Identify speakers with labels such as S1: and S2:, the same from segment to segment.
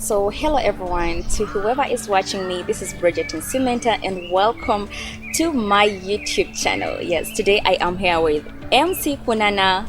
S1: So hello everyone, to whoever is watching me, this is Bridget Nsimenta and welcome to my YouTube channel. Yes, today I am here with Mc Kunaana,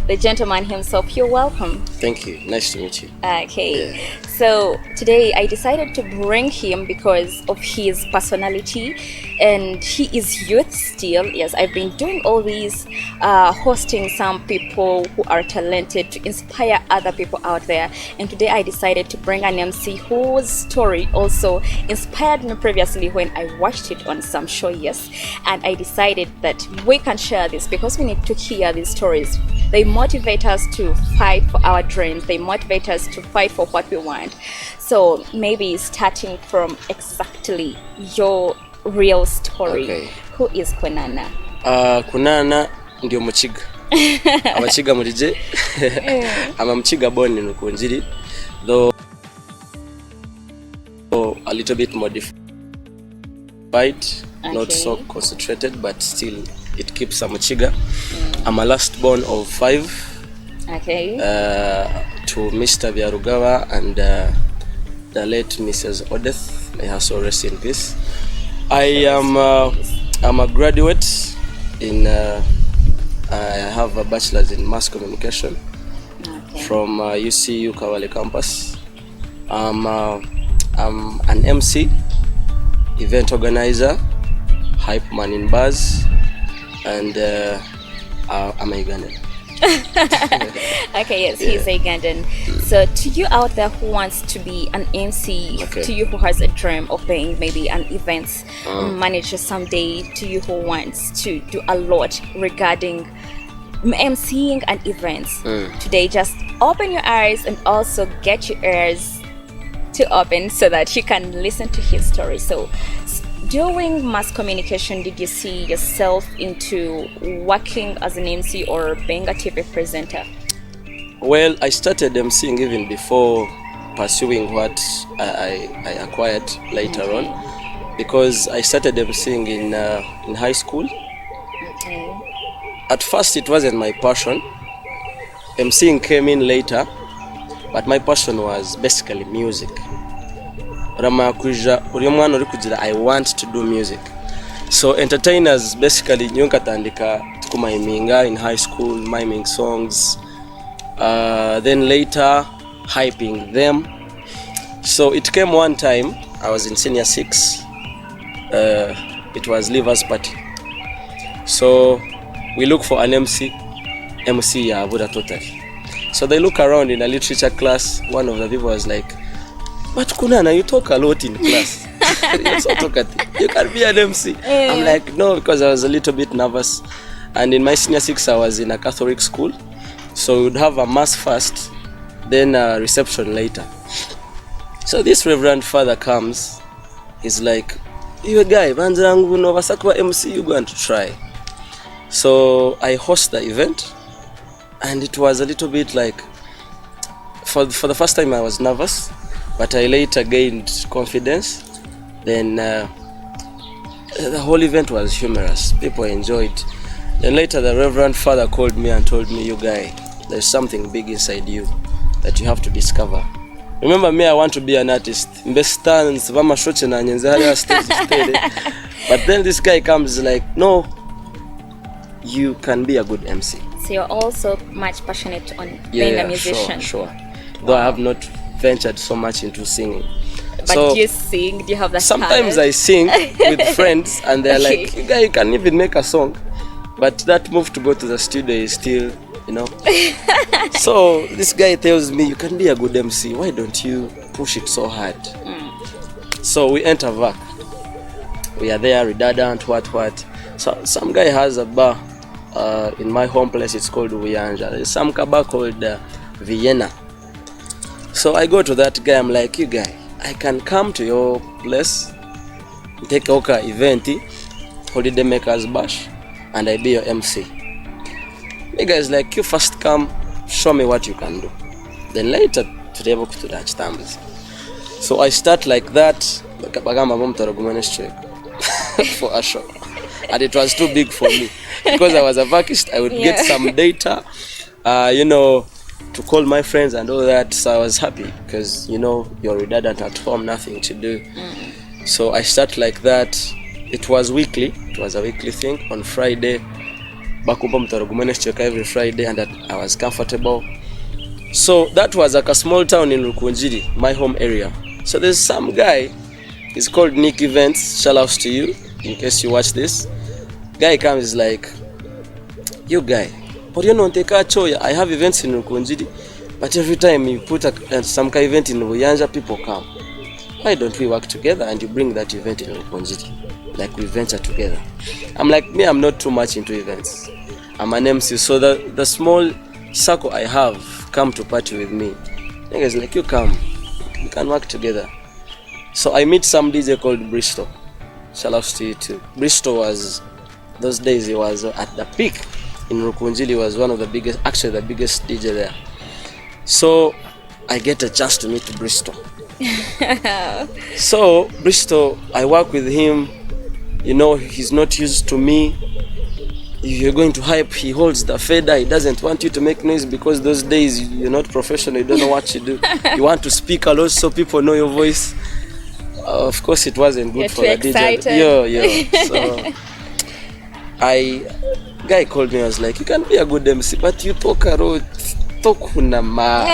S1: the gentleman himself. You're welcome.
S2: Thank you. Nice to meet you.
S1: Okay. Yeah. So today I decided to bring him because of his personality, and he is youth still. Yes, I've been doing all these, hosting some people who are talented to inspire other people out there. And today I decided to bring an MC whose story also inspired me previously when I watched it on some show. Yes, and I decided that we can share this because we need to hear these stories. They motivate us to fight for our dreams. They motivate us to fight for what we want. So maybe starting from exactly your real story.
S2: Okay.
S1: Who is Kunaana?
S2: Kunaana ndio Muchiga. Abachiga mulije. I'm Muchiga born in Ukunjiri, though a little bit modified, not so concentrated, but still it keeps a Muchiga. I'm a last born of 5.
S1: Okay.
S2: To Mr. Byarugawa and the late Mrs. Odeth. May her soul rest in peace. I'm a graduate in. I have a bachelor's in mass communication from UCU Kawale campus. I'm an MC, event organizer, hype man in bars, and I'm a Ugandan.
S1: Okay, yes, he's a Ugandan. So to you out there who wants to be an MC, to you who has a dream of being maybe an events manager someday, to you who wants to do a lot regarding MCing and events, today just open your eyes and also get your ears to open so that you can listen to his story. So during mass communication, did you see yourself into working as an MC or being a TV presenter?
S2: Well, I started MCing even before pursuing what I acquired later on, because I started MCing in high school. At first, it wasn't my passion. MCing came in later, but my passion was basically music. I want to do music. So entertainers basically nyunkatandika tukumaiminga in high school, miming songs, then later hyping them. So it came one time, I was in senior 6, it was Leavers Party. So we look for an MC ya Buddha totally. So they look around in a literature class. One of the people was like, "But Kunaana, you talk a lot in class. You're so talkative. You can be an MC." I'm like, no, because I was a little bit nervous. And in my senior 6, I was in a Catholic school. So we would have a mass first, then a reception later. So this Reverend Father comes. He's like, "You guy, banzangu no basakwa MC, you going to try." So I host the event. And it was a little bit like, for the first time I was nervous, but I later gained confidence. Then the whole event was humorous. People enjoyed. Then later the Reverend Father called me and told me, "You guy, there's something big inside you that you have to discover." Remember me, I want to be an artist. But then this guy comes like, "No, you can be a good MC."
S1: So you're also much passionate on being a musician.
S2: Sure. Though I have not ventured so much into singing.
S1: But so, do you sing? Do you have that
S2: sometimes talent? I sing with friends and they're like, "You guys can even make a song." But that move to go to the studio is still, So this guy tells me, "You can be a good MC. Why don't you push it so hard?" So we enter VAC. We are there, redundant, what. So some guy has a bar. In my home place, it's called Uyanja. There's some kaba called Vienna. So I go to that guy. I'm like, "You guy, I can come to your place, take a event, holiday makers bash, and I be your MC." The guy is like, "You first come, show me what you can do. Then later, to able to touch thumbs." So I start like that. For a show. And it was too big for me because I was a vacist. I would get some data, to call my friends and all that. So I was happy because, you know, you're redundant at home, nothing to do. So I start like that. It was weekly. It was a weekly thing. On Friday, bakumba mtarugumene cheka every Friday, and that I was comfortable. So that was like a small town in Rukunjiri, my home area. So there's some guy, he's called Nick Events. Shout outs to you in case you watch this. Guy comes like, you guy, but you know, I have events in Rukunjiri, but every time you put some kind of event in Buyanja, people come. Why don't we work together and you bring that event in Rukunjiri? Like we venture together. I'm like, me, I'm not too much into events. I'm an MC, so the small circle I have come to party with me. Niggas like, you come, we can work together. So I meet some DJ called Bristol. Shout out to you too. Bristol was, those days he was at the peak in Rukunjiri. He was one of the biggest, actually the biggest DJ there. So I get a chance to meet Bristol. So Bristol, I work with him. You know, he's not used to me. If you're going to hype, he holds the fader. He doesn't want you to make noise because those days you're not professional. You don't know what you do. You want to speak a lot so people know your voice. Of course, it wasn't good for the DJ. Yeah. So guy called me. I was like, you can be a good MC, but you talk a lot. Talk unama.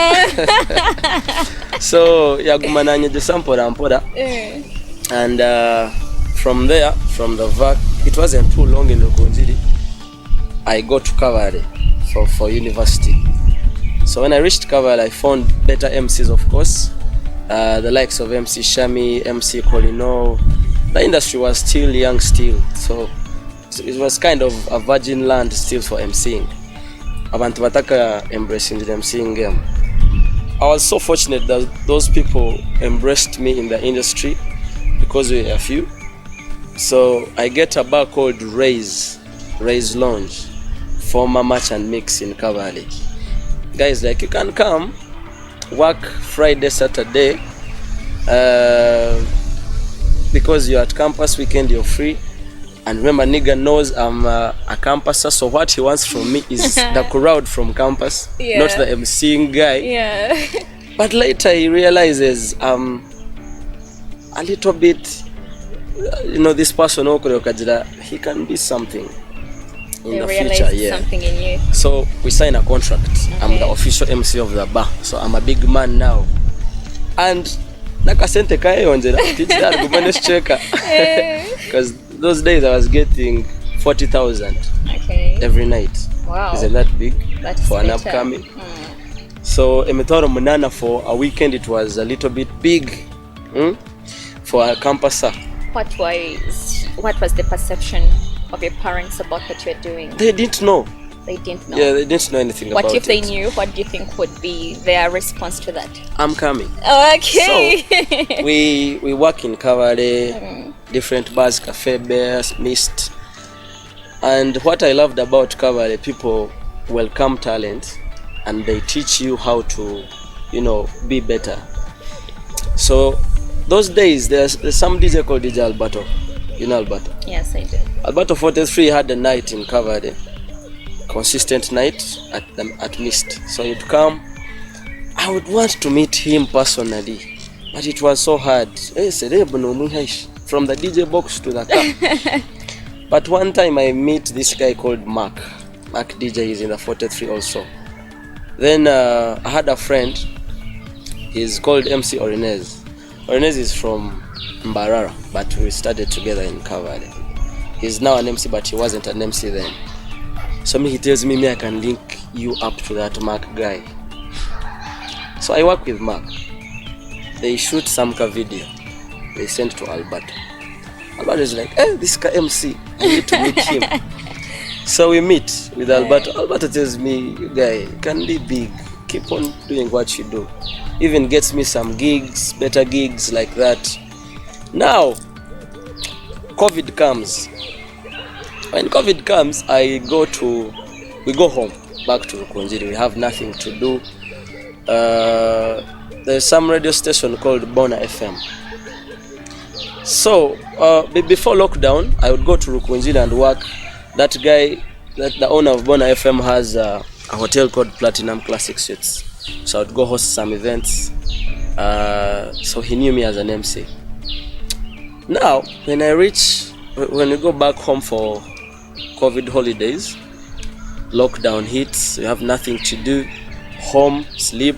S2: So yagumananya the sample rampoda. And from there, from the VAC, it wasn't too long in Rukunjiri. I got to Kavale for university. So when I reached Kavale, I found better MCs, of course. The likes of MC Shami, MC Colino. The industry was still young still. So it was kind of a virgin land still for MCing. Abantu bataka embracing the MCing game. I was so fortunate that those people embraced me in the industry because we were a few. So I get a bar called Ray's Lounge, former match and mix in Kavale. Guys like, you can come work Friday, Saturday, because you're at campus, weekend you're free. And remember, nigga knows I'm a campuser, so what he wants from me is the crowd from campus, not the MCing guy. But later he realizes a little bit, you know, this person he can be something in the future.
S1: Something in you.
S2: So we sign a contract. Okay. I'm the official MC of the bar, so I'm a big man now. And nakasente kayonjera teacher gumanes cheka, because those days I was getting 40,000 every night.
S1: Wow.
S2: Isn't that big?
S1: That's
S2: for
S1: better.
S2: An upcoming? So Mc Kunaana for a weekend, it was a little bit big for a campuser.
S1: What was the perception of your parents about what you're doing?
S2: They didn't know.
S1: They didn't know.
S2: Yeah, they didn't know anything about it.
S1: What if they knew? What do you think would be their response to that?
S2: I'm coming.
S1: Okay.
S2: So we work in Kavale, different bars, cafe, bears, mist. And what I loved about Kavale, people welcome talent and they teach you how to, you know, be better. So those days, there's some DJ called DJ Alberto. You know Alberto?
S1: Yes, I do.
S2: Alberto 43 had a night in Kavale. Consistent night at Mist. So he'd come. I would want to meet him personally, but it was so hard. From the DJ box to the car. But one time I meet this guy called Mark DJ is in the 43 also. Then I had a friend. He's called MC Orinez. Orinez is from Mbarara, but we started together in Kavale. He's now an MC, but he wasn't an MC then. So he tells me I can link you up to that Mark guy. So I work with Mark. They shoot some video. They send to Alberto. Alberto is like, hey, this guy MC, I need to meet him. So we meet with Alberto. Alberto tells me, you guy, can be big. Keep on doing what you do. Even gets me some gigs, better gigs like that. Now, COVID comes. When COVID comes, we go home, back to Rukunjiri. We have nothing to do. There's some radio station called Bona FM. So, before lockdown, I would go to Rukunjiri and work. That guy, the owner of Bona FM has a hotel called Platinum Classic Suites. So I would go host some events. So he knew me as an MC. Now, when we go back home for COVID holidays, lockdown hits, you have nothing to do, home, sleep,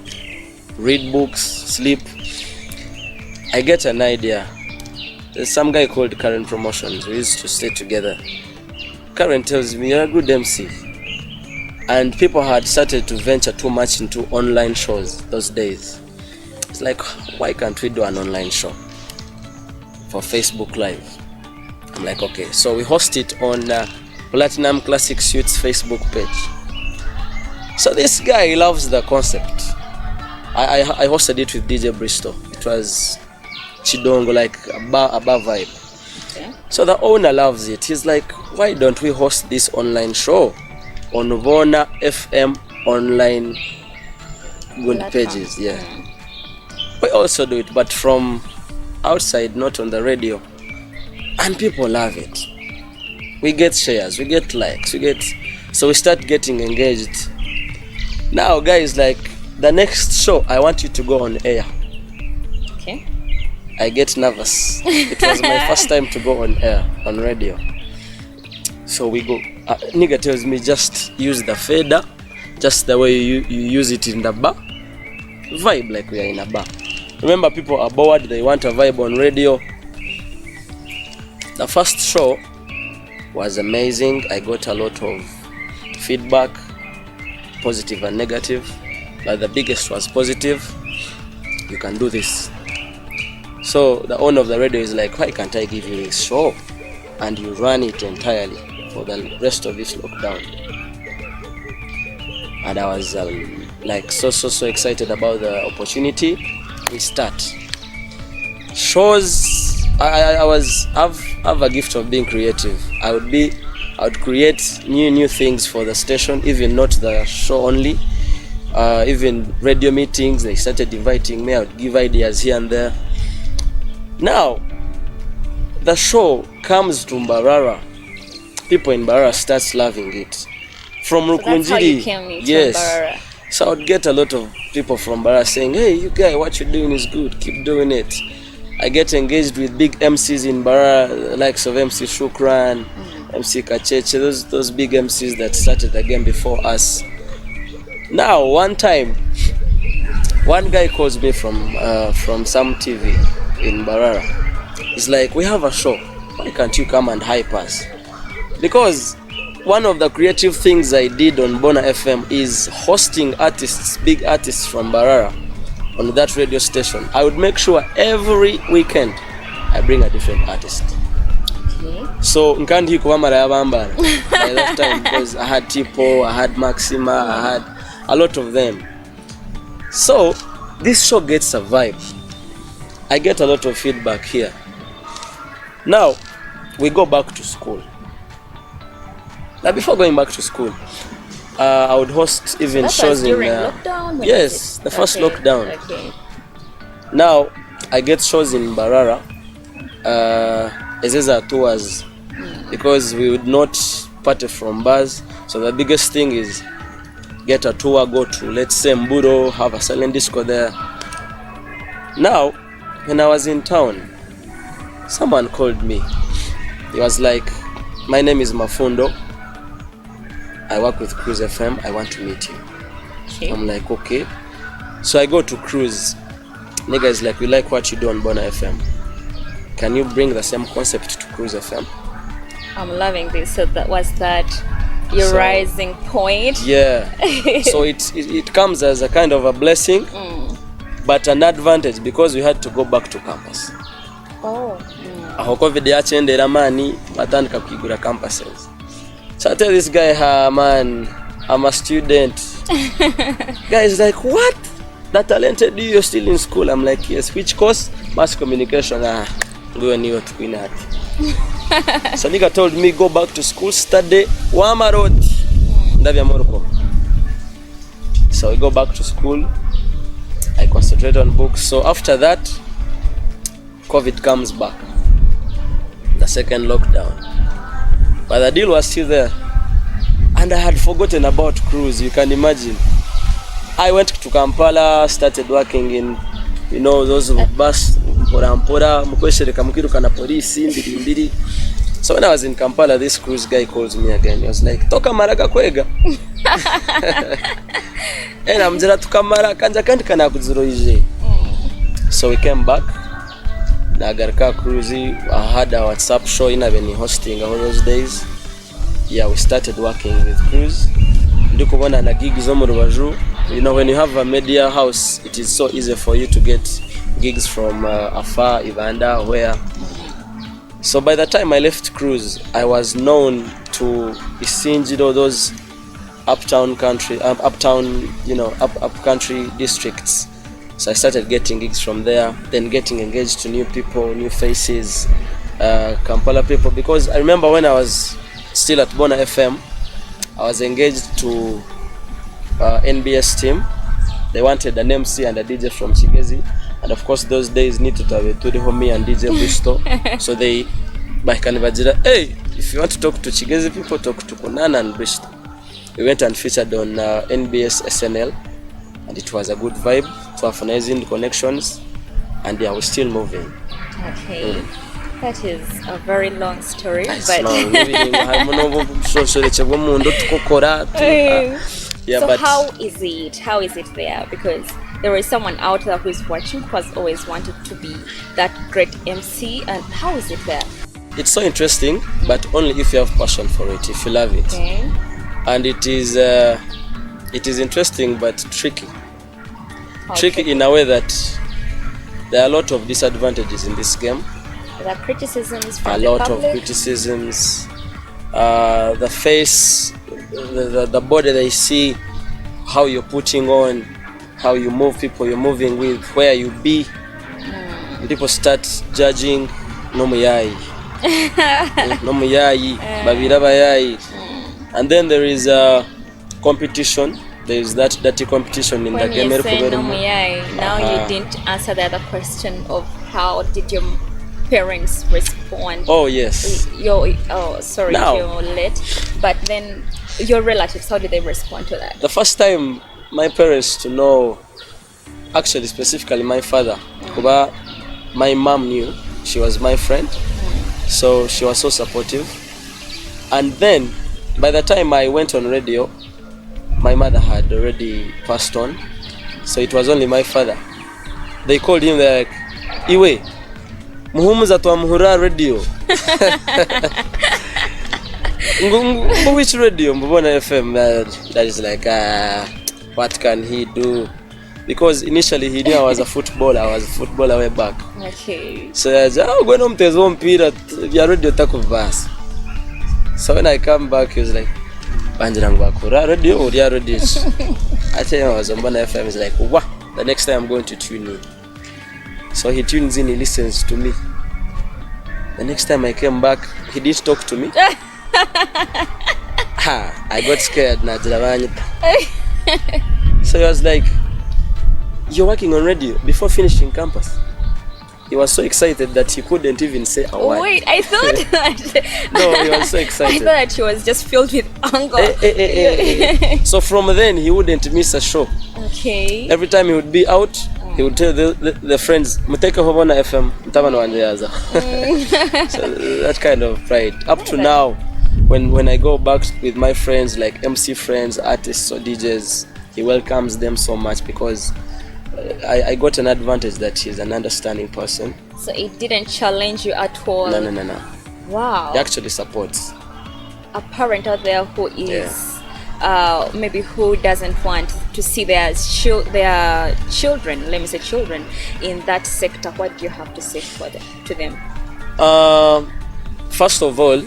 S2: read books, sleep. I get an idea. There's some guy called Karen Promotions. We used to stay together. Karen tells me, you're a good MC. And people had started to venture too much into online shows those days. It's like, why can't we do an online show for Facebook Live? I'm like, okay. So we host it on Platinum Classic Suits Facebook page. So this guy loves the concept. I hosted it with DJ Bristol. It was Chidongo, like a bar vibe. Okay. So the owner loves it. He's like, why don't we host this online show on Vona FM online good pages? Yeah. We also do it, but from outside, not on the radio. And people love it. We get shares, we get likes, so we start getting engaged. Now guys, like, the next show I want you to go on air.
S1: Okay.
S2: I get nervous. It was my first time to go on air, on radio. So we go. Nigga tells me, just use the fader, just the way you use it in the bar. Vibe like we are in a bar. Remember, people are bored, they want a vibe on radio. The first show was amazing. I got a lot of feedback, positive and negative, but the biggest was positive. You can do this. So the owner of the radio is like, why can't I give you this show and you run it entirely for the rest of this lockdown? And I was like so excited about the opportunity. We start shows. I have a gift of being creative. I would create new things for the station, even not the show only. Even radio meetings, they started inviting me. I would give ideas here and there. Now, the show comes to Mbarara. People in Mbarara starts loving it. From Rukunjiri,
S1: that's how you came to
S2: yes.
S1: Mbarara.
S2: So I would get a lot of people from Mbarara saying, hey, you guy, what you're doing is good. Keep doing it. I get engaged with big MCs in Mbarara, the likes of MC Shukran, MC Kacheche, those big MCs that started the game before us. Now, one time, one guy calls me from some TV in Mbarara. He's like, we have a show. Why can't you come and hype us? Because one of the creative things I did on Bona FM is hosting artists, big artists from Mbarara on that radio station. I would make sure every weekend I bring a different artist.
S1: Okay.
S2: So Nkandi kuwa mara ya bambara by that time, because I had Tipo, I had Maxima, I had a lot of them. So this show gets a vibe. I get a lot of feedback here. Now we go back to school. Now before going back to school, I would host even shows
S1: during
S2: in
S1: lockdown.
S2: Yes, the first lockdown.
S1: Okay.
S2: Now I get shows in Mbarara, Ezeza tours, because we would not party from bars. So the biggest thing is get a tour, go to, let's say, Mburo, have a silent disco there. Now, when I was in town, someone called me. He was like, my name is Mafundo. I work with Cruise FM. I want to meet you. Okay. I'm like, okay. So I go to Cruise. Nigga is like, we like what you do on Bona FM. Can you bring the same concept to Cruise FM? I'm
S1: loving this. So that was your rising point.
S2: Yeah. So it comes as a kind of a blessing, but an advantage because we had to go back to campus.
S1: Oh.
S2: Aho COVID yachendera mani batandika kugura campuses. So I tell this guy, man, I'm a student. Guy is like, what? That talented you're still in school? I'm like, yes. Which course? Mass communication. Go and you to that. So nigga told me, go back to school, study Wama Road. Ndavya Moroko. So we go back to school. I concentrate on books. So after that, COVID comes back. The second lockdown. But the deal was still there. And I had forgotten about Cruise, you can imagine. I went to Kampala, started working in, you know, those bus mpora mukweshereka mukiruka na polisi mbiri. So when I was in Kampala, this cruise guy calls me again. He was like, toka maraga kwega. And I'm just tukamara kanja kandi kana kuziroije. So we came back. Nagarika cruise. I had a WhatsApp show in Aveni hosting all those days. Yeah, we started working with cruise. Ndikubona na gigs zo mu Rubaju. You know, when you have a media house, it is so easy for you to get gigs from afar, Uganda, where. So by the time I left cruise, I was known to Isinjiro, those uptown country, you know, up country districts. So I started getting gigs from there, then getting engaged to new people, new faces, Kampala people. Because I remember when I was still at Bona FM, I was engaged to NBS team. They wanted an MC and a DJ from Chigezi, and of course those days needed to have a Tudi Homie and DJ Bristol. So they hey, if you want to talk to Chigezi people, talk to Kunaana and Bristol. We went and featured on NBS SNL, and it was a good vibe, to connections, and yeah, we're still moving.
S1: Okay. That is a very long story,
S2: It's
S1: but
S2: long. Yeah,
S1: so
S2: but
S1: how is it? How is it there? Because there is someone out there who is watching who has always wanted to be that great MC, and how is it there?
S2: it's so interesting, but only if you have passion for it, if you love it.
S1: Okay.
S2: And it is interesting but tricky.
S1: How
S2: Tricky in a way that there are a lot of disadvantages in this game.
S1: There are criticisms from
S2: A
S1: the
S2: lot
S1: public.
S2: of criticisms. The face, the body they see, how you're putting on, how you move, people you're moving with, where you be. People start judging. No muyai, no muyai, babira bayai. And then there is a competition. There is that dirty competition in
S1: When
S2: the game.
S1: you say no muyai, now you didn't answer the other question of how did your parents respond?
S2: Oh yes.
S1: Sorry
S2: Now-
S1: if you're late. But then your relatives, how did they respond to that?
S2: The first time my parents to know, actually specifically my father, kuba my mom knew, she was my friend, so she was so supportive. And then by the time I went on radio, my mother had already passed on, so it was only my father. They called him, they're like, Iwe, muhumuza twamuhura radio. Which radio? Mbona FM. That is like, what can he do? Because initially he knew I was a footballer. I was a footballer way back.
S1: Okay.
S2: So I said, gwena mtezo mpira vya radio takuvasa. So when I come back, he was like, banjira ngwakura radio or ya radio. I tell him I was on Mbona FM. He's like, wow, the next time I'm going to tune in. So he tunes in, he listens to me. The next time I came back, he didn't talk to me. I got scared. So he was like, you're working on radio before finishing campus. He was so excited that he couldn't even say a word.
S1: Wait, I thought that.
S2: No, he was so
S1: I
S2: excited.
S1: thought that he was just filled with anger.
S2: So from then, he wouldn't miss a show.
S1: Okay.
S2: Every time he would be out, he would tell the friends, Muteka Hobona FM, Mtabano Wanjayaza. So that kind of pride. Up to now, when I go back with my friends, like MC friends, artists or DJs, he welcomes them so much because I got an advantage that he's an understanding person.
S1: So it didn't challenge you at all?
S2: No.
S1: Wow.
S2: He actually supports.
S1: A parent out there who is maybe who doesn't want to see their children, let me say children, in that sector, what do you have to say to them?
S2: First of all,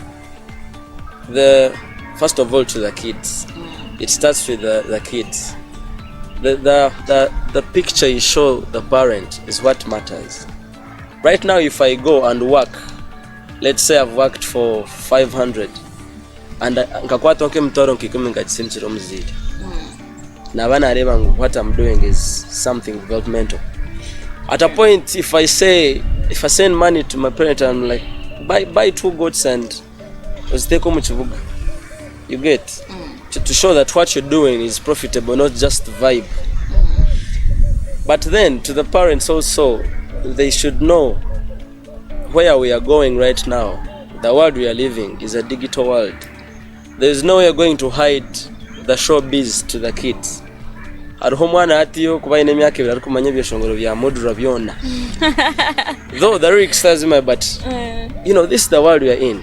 S2: to the kids. It starts with the kids. The picture you show the parent is what matters. Right now, if I go and work, let's say I've worked for 500 and nkakwata nke mtoro nkikumi ngachisimchiro mzidi. Na bana areba what I'm doing is something developmental. At a point, if I send money to my parent, I'm like, buy 2 goats and uziteko muchibuga. You get? to show that what you're doing is profitable, not just vibe. But then to the parents also, they should know where we are going right now. The world we are living is a digital world. There is no way you're going to hide the showbiz to the kids. Hariho mwana atiyo kuba ine myaka 2 ariko manya byeshongoro bya modura byona. Though the lyrics says me, but this is the world we are in.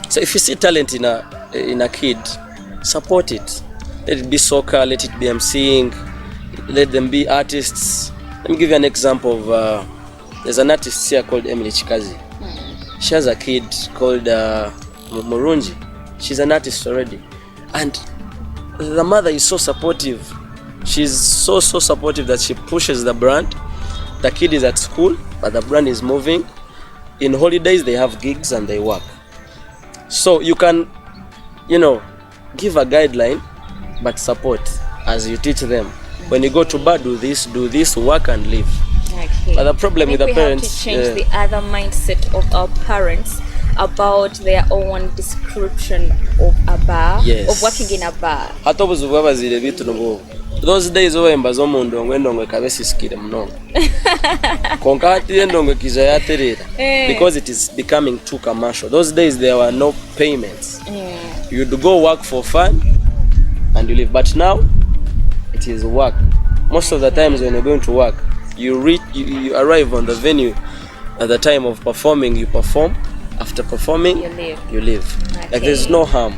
S2: So if you see talent in a kid, support it. Let it be soccer, let it be emceeing, let them be artists. Let me give you an example of there's an artist here called Emily Chikazi. She has a kid called Murunji. She's an artist already, and the mother is so supportive. She's so supportive that she pushes the brand. The kid is at school, but the brand is moving. In holidays, they have gigs and they work. So you can, give a guideline, but support as you teach them. When you go to bar, do this, work and live.
S1: Okay.
S2: But the problem with the parents,
S1: we have to change the other mindset of our parents about their own description of a bar, of working in a bar.
S2: Those days embazo mundongwe ndongwe kabesisikire mnongo. Konkati ndongwe kizayaterera because it is becoming too commercial. Those days there were no payments. You'd go work for fun and you leave, but now it is work. Most of the times when you're going to work, you arrive on the venue at the time of performing, you perform. After performing, you leave. Okay. Like there's no harm.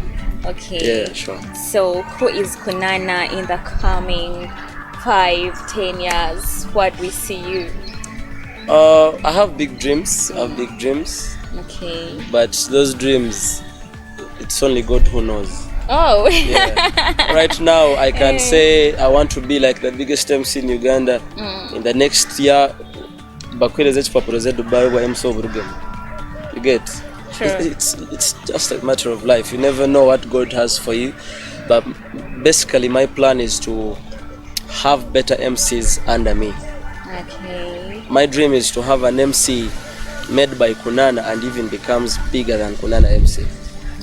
S1: Okay.
S2: Yeah, sure.
S1: So who is Kunaana in the coming 5-10 years? What we see you?
S2: I have big dreams.
S1: Okay.
S2: But those dreams, it's only God who knows.
S1: Oh.
S2: Yeah. Right now, I can say I want to be like the biggest MC in Uganda in the next year. You get?
S1: Sure.
S2: It's just a matter of life. You never know what God has for you. But basically, my plan is to have better MCs under me.
S1: Okay.
S2: My dream is to have an MC made by Kunaana and even becomes bigger than Kunaana MC.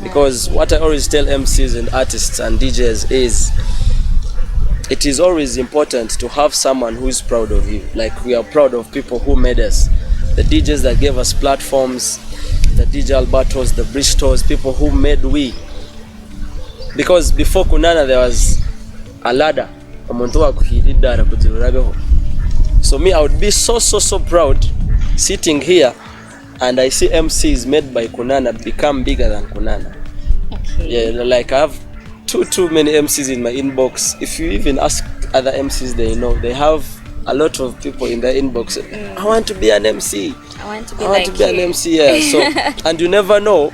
S2: Because what I always tell MCs and artists and DJs is it is always important to have someone who is proud of you. Like we are proud of people who made us. The DJs that gave us platforms, the DJ Albertos, the Bristows, people who made we. Because before Kunaana there was a ladder. So me, I would be so proud sitting here and I see MCs made by Kunaana become bigger than Kunaana.
S1: Okay.
S2: Yeah, like I have too many MCs in my inbox. If you even ask other MCs, they have a lot of people in their inbox. I want to be an MC.
S1: I want to be an
S2: MC. Yeah. So and you never know.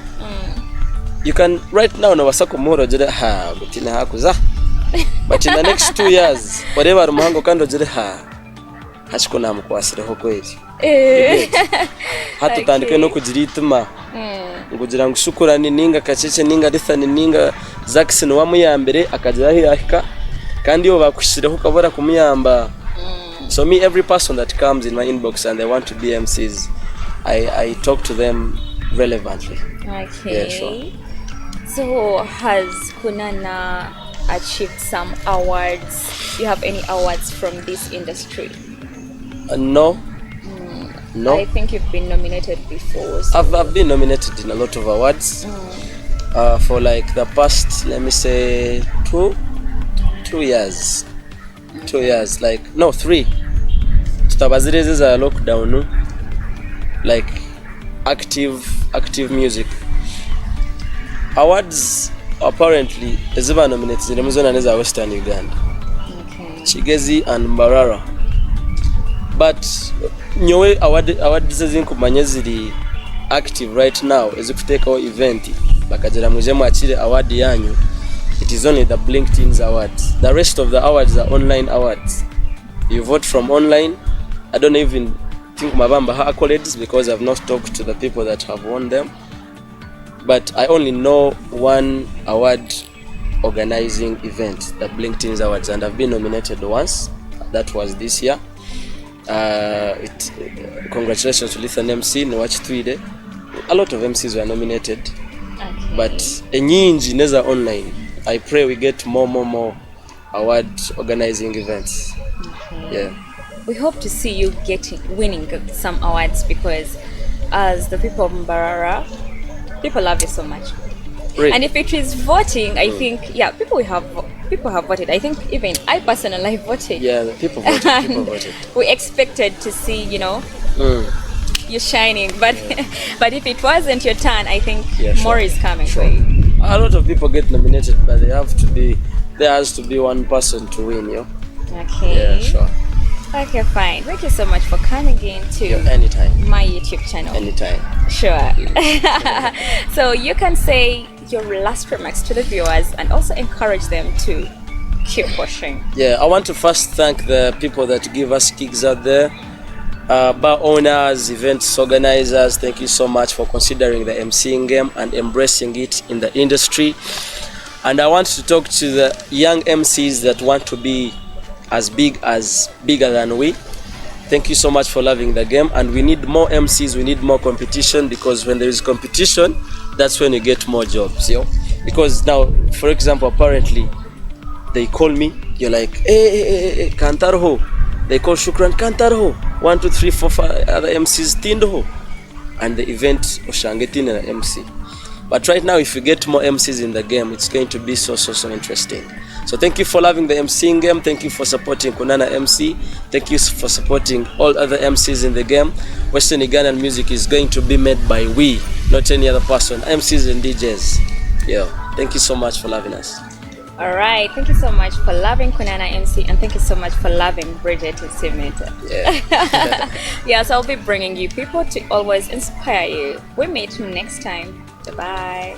S2: You can right now no wasako moro jere ha butina hakuza. But in the next 2 years, whatever rumango kando jere ha hachikona mukwasireho kweli. Hatu tandike no kujirituma. Ngugira ngushukura ninga kacece ninga rithani ninga Jackson wa muyambere akajira hirahika kandi yo bakushireho kabora kumuyamba. So me, every person that comes in my inbox and they want to be MCs, I talk to them relevantly.
S1: Okay.
S2: Yeah, sure.
S1: So has Kunaana achieved some awards? Do you have any awards from this industry?
S2: No. No.
S1: I think you've been nominated before. So.
S2: I've been nominated in a lot of awards. For like the past, let me say, 2 years. 2 years, like no 3. Tutabazireze za lockdown, like active music awards. Apparently eziba nominated ziremuzona neza Western Uganda.
S1: Okay.
S2: Chigezi and Mbarara. But nyowe award zezinkumanye ziri active right now ezikuteka event bakagera mujemo akire award yanyu. It is only the Blinkteens awards. The rest of the awards are online awards. You vote from online. I don't even think mabamba ha accolades because I've not talked to the people that have won them. But I only know one award organizing event, the Blinkteens awards, and I've been nominated once. That was this year. Congratulations to Lithan MC, Nwach Twide. A lot of MCs were nominated.
S1: Okay.
S2: But enyinji neza online. I pray we get more award organizing events.
S1: Okay.
S2: Yeah.
S1: We hope to see you winning some awards, because as the people of Mbarara, people love you so much.
S2: Really?
S1: And if it is voting, I think, yeah, people have voted. I think even I personally voted.
S2: Yeah, the people voted. People voted.
S1: We expected to see, you shining, but
S2: Yeah.
S1: but if it wasn't your turn, I think
S2: Yeah, sure.
S1: more is coming
S2: Sure.
S1: for you.
S2: A lot of people get nominated, but there has to be one person to win,
S1: Okay.
S2: Yeah, sure.
S1: Okay, fine. Thank you so much for coming in to
S2: Yeah, anytime.
S1: my YouTube channel.
S2: Anytime.
S1: Sure. So you can say your last remarks to the viewers and also encourage them to keep pushing.
S2: Yeah, I want to first thank the people that give us gigs out there. Bar owners, events organizers, thank you so much for considering the MCing game and embracing it in the industry. And I want to talk to the young MCs that want to be bigger than we. Thank you so much for loving the game, and we need more MCs, we need more competition, because when there is competition, that's when you get more jobs, Because now, for example, apparently they call me, you're like, hey, Kantarho. They call Shukran Kantarho. 1, 2, 3, 4, 5 other MCs Tindoho. And the event Oshangetin and MC. But right now, if you get more MCs in the game, it's going to be so interesting. So thank you for loving the MCing game. Thank you for supporting Kunaana MC. Thank you for supporting all other MCs in the game. Western Ugandan music is going to be made by we, not any other person. MCs and DJs. Yeah. Thank you so much for loving us.
S1: All right. Thank you so much for loving Kunaana MC, and thank you so much for loving Bridget Nsimenta.
S2: Yeah.
S1: Yes, I'll be bringing you people to always inspire you. We meet next time. Bye-bye.